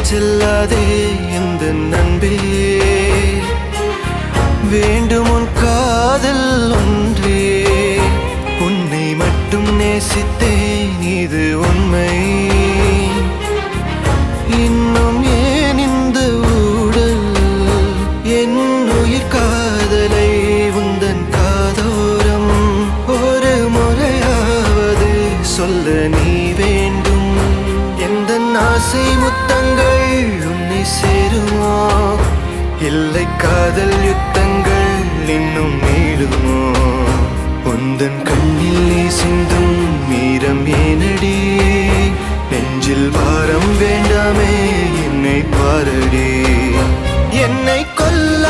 செல்லாதே எந்த நண்பே, வேண்டும் உன் காதல் ஒன்றே. உன்னை மட்டும் நேசித்தேன், இது உண்மை. இன்னும் ஏன் இந்த ஊடல்? என் உயிர் காதலை உந்தன் காதோரம் ஒரு முறையாவது சொல்ல நீ வேண்டும். எந்த ஆசை முத்தங்கள் உன்னை சேருமோ? இல்லை காதல் யுத்தங்கள் இன்னும் நீளுமோ? உந்தன் கண்ணில் நீ சிந்தும் மீரம் ஏனடி? நெஞ்சில் பாரம் வேண்டாமே, என்னை பாரடி. என்னை கொல்ல